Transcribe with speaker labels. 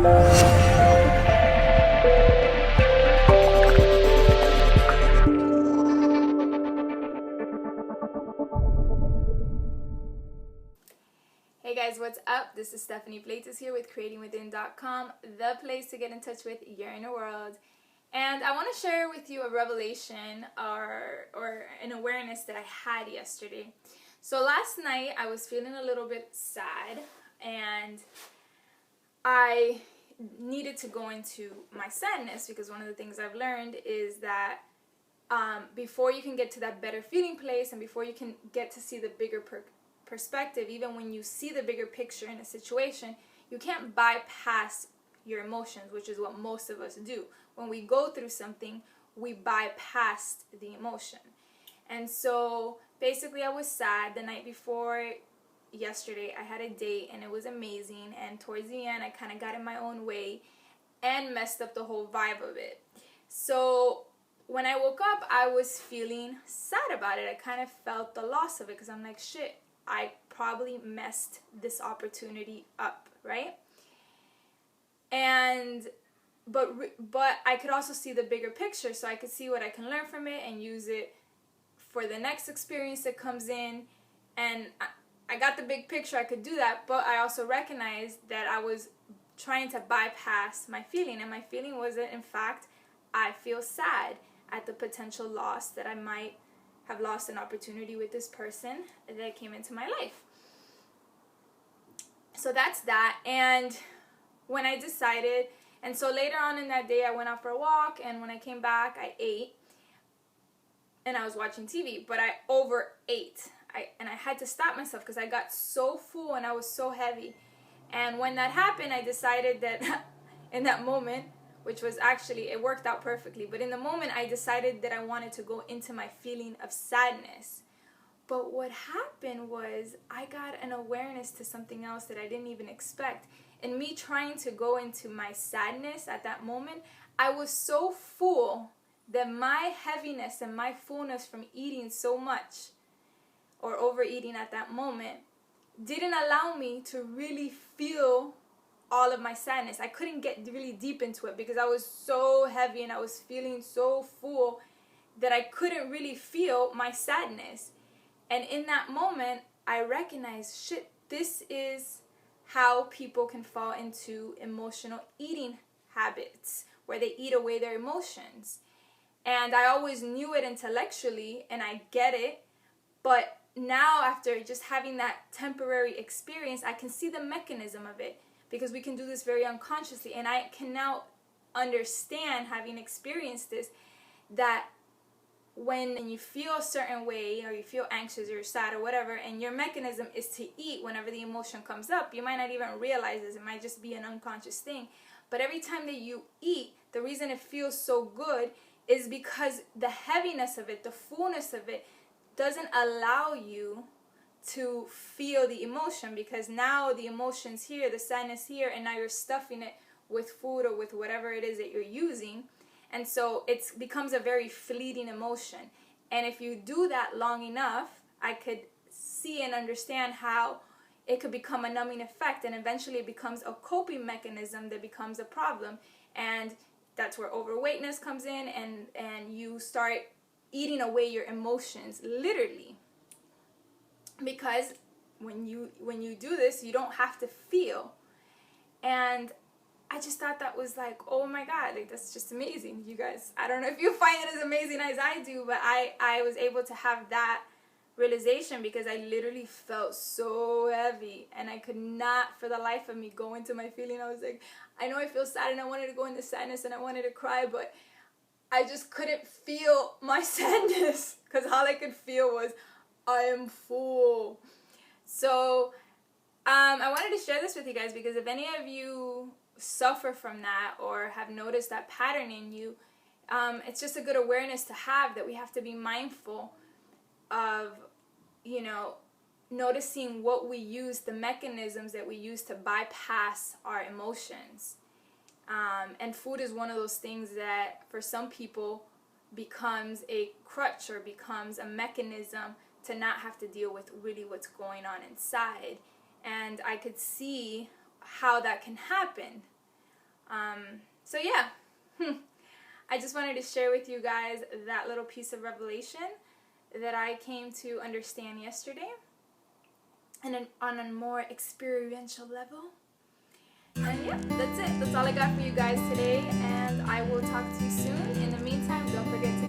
Speaker 1: Hey guys, what's up? This is Stephanie Plates here with creatingwithin.com, the place to get in touch with your inner world. And I want to share with you a revelation or an awareness that I had yesterday. So last night I was feeling a little bit sad and I needed to go into my sadness because one of the things I've learned is that before you can get to that better feeling place and before you can get to see the bigger perspective, even when you see the bigger picture in a situation, you can't bypass your emotions, which is what most of us do. When we go through something, we bypass the emotion. And so basically I was sad the night before yesterday. I had a date and it was amazing, and towards the end I kind of got in my own way and messed up the whole vibe of it. So when I woke up, I was feeling sad about it. I kind of felt the loss of it because I'm like, shit, I probably messed this opportunity up, right? And but I could also see the bigger picture, so I could see what I can learn from it and use it for the next experience that comes in. And I got the big picture, I could do that, but I also recognized that I was trying to bypass my feeling, and my feeling was that, in fact, I feel sad at the potential loss that I might have lost an opportunity with this person that came into my life. So that's that. And when I decided, and so later on in that day I went out for a walk, and when I came back I ate and I was watching TV, but I overate. And I had to stop myself because I got so full and I was so heavy. And when that happened, I decided that in that moment, which was actually, it worked out perfectly, but in the moment I decided that I wanted to go into my feeling of sadness. But what happened was I got an awareness to something else that I didn't even expect. And me trying to go into my sadness at that moment, I was so full that my heaviness and my fullness from eating so much or overeating at that moment didn't allow me to really feel all of my sadness. I couldn't get really deep into it because I was so heavy and I was feeling so full that I couldn't really feel my sadness. And in that moment, I recognized, shit, this is how people can fall into emotional eating habits where they eat away their emotions. And I always knew it intellectually and I get it, but now after just having that temporary experience, I can see the mechanism of it, because we can do this very unconsciously. And I can now understand, having experienced this, that when you feel a certain way, or you feel anxious or sad or whatever, and your mechanism is to eat whenever the emotion comes up, you might not even realize this. It might just be an unconscious thing. But every time that you eat, the reason it feels so good is because the heaviness of it, the fullness of it, doesn't allow you to feel the emotion, because now the emotion's here, the sadness here, and now you're stuffing it with food or with whatever it is that you're using. And so it becomes a very fleeting emotion. And if you do that long enough, I could see and understand how it could become a numbing effect, and eventually it becomes a coping mechanism that becomes a problem. And that's where overweightness comes in, and you start eating away your emotions, literally. Because when you do this, you don't have to feel. And I just thought that was like, oh my God, like that's just amazing, you guys. I don't know if you find it as amazing as I do, but I was able to have that realization because I literally felt so heavy and I could not for the life of me go into my feeling. I was like, I know I feel sad and I wanted to go into sadness and I wanted to cry, but I just couldn't feel my sadness because all I could feel was, I am full. So I wanted to share this with you guys because if any of you suffer from that or have noticed that pattern in you, it's just a good awareness to have, that we have to be mindful of, noticing what we use, the mechanisms that we use to bypass our emotions. And food is one of those things that for some people becomes a crutch or becomes a mechanism to not have to deal with really what's going on inside. And I could see how that can happen. So yeah, I just wanted to share with you guys that little piece of revelation that I came to understand yesterday, and on a more experiential level. And yeah, that's it. That's all I got for you guys today, and I will talk to you soon. In the meantime, don't forget to